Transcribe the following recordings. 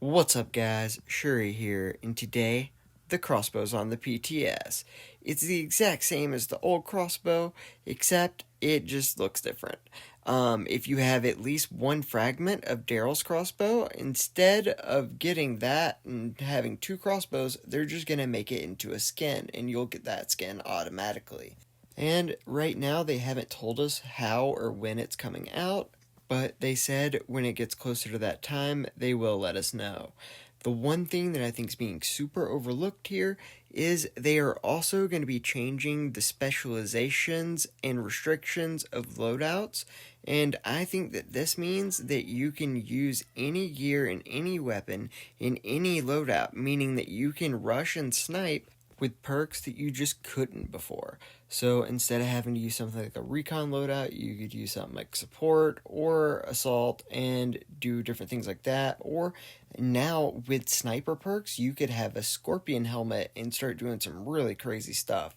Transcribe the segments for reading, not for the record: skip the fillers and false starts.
What's up guys, Shouri here, and today, the crossbow's on the PTS. It's the exact same as the old crossbow, except it just looks different. If you have at least one fragment of Daryl's crossbow, instead of getting that and having two crossbows, they're just going to make it into a skin, and you'll get that skin automatically. And right now, they haven't told us how or when it's coming out, but they said when it gets closer to that time, they will let us know. The one thing that I think is being super overlooked here is they are also going to be changing the specializations and restrictions of loadouts, and I think that this means that you can use any gear and any weapon in any loadout, meaning that you can rush and snipe with perks that you just couldn't before. So instead of having to use something like a recon loadout, you could use something like support or assault and do different things like that. Or now with sniper perks, you could have a scorpion helmet and start doing some really crazy stuff.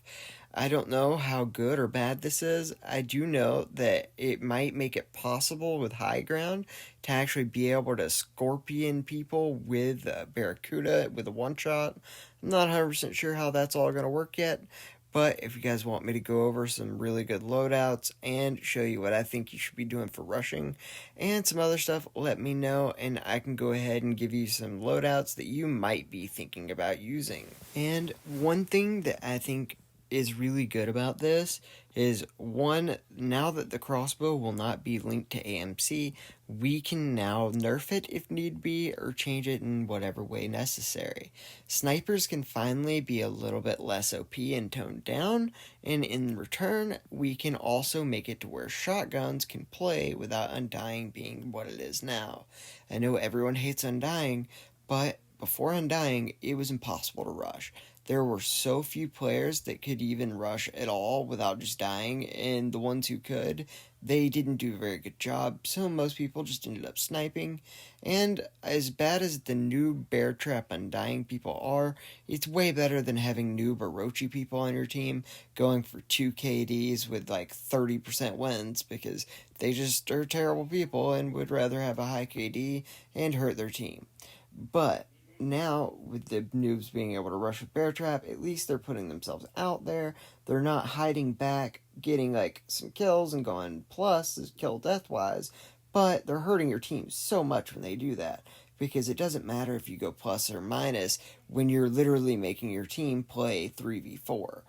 I don't know how good or bad this is. I do know that it might make it possible with high ground to actually be able to scorpion people with Barracuda with a one shot. I'm not 100% sure how that's all going to work yet, but if you guys want me to go over some really good loadouts and show you what I think you should be doing for rushing and some other stuff, let me know and I can go ahead and give you some loadouts that you might be thinking about using. And one thing that I think is really good about this is, one, now that the crossbow will not be linked to AMC, we can now nerf it if need be or change it in whatever way necessary. Snipers can finally be a little bit less OP and toned down, and in return, we can also make it to where shotguns can play without Undying being what it is now. I know everyone hates Undying, but before Undying, it was impossible to rush. There were so few players that could even rush at all without just dying, and the ones who could, they didn't do a very good job, so most people just ended up sniping. And as bad as the noob bear trap Undying people are, it's way better than having noob Orochi people on your team going for 2 KDs with like 30% wins, because they just are terrible people and would rather have a high KD and hurt their team. But now, with the noobs being able to rush with Bear Trap, at least they're putting themselves out there. They're not hiding back, getting like some kills and going plus kill death wise, but they're hurting your team so much when they do that, because it doesn't matter if you go plus or minus when you're literally making your team play 3v4.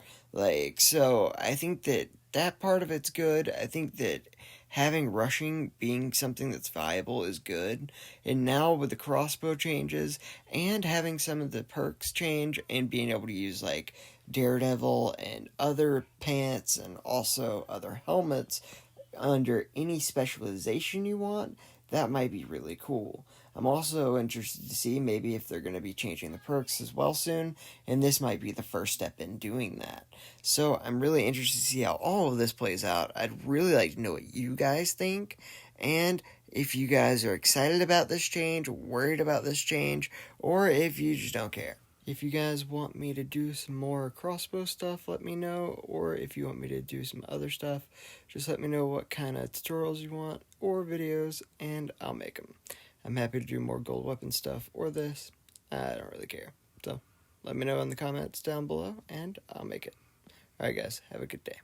So I think that that part of it's good. I think that having rushing being something that's viable is good. And now with the crossbow changes and having some of the perks change and being able to use like Daredevil and other pants and also other helmets under any specialization you want, that might be really cool. I'm also interested to see maybe if they're going to be changing the perks as well soon, and this might be the first step in doing that. So I'm really interested to see how all of this plays out. I'd really like to know what you guys think, and if you guys are excited about this change, worried about this change, or if you just don't care. If you guys want me to do some more crossbow stuff, let me know, or if you want me to do some other stuff, just let me know what kind of tutorials you want, or videos, and I'll make them. I'm happy to do more gold weapon stuff, or this. I don't really care. So, let me know in the comments down below, and I'll make it. Alright guys, have a good day.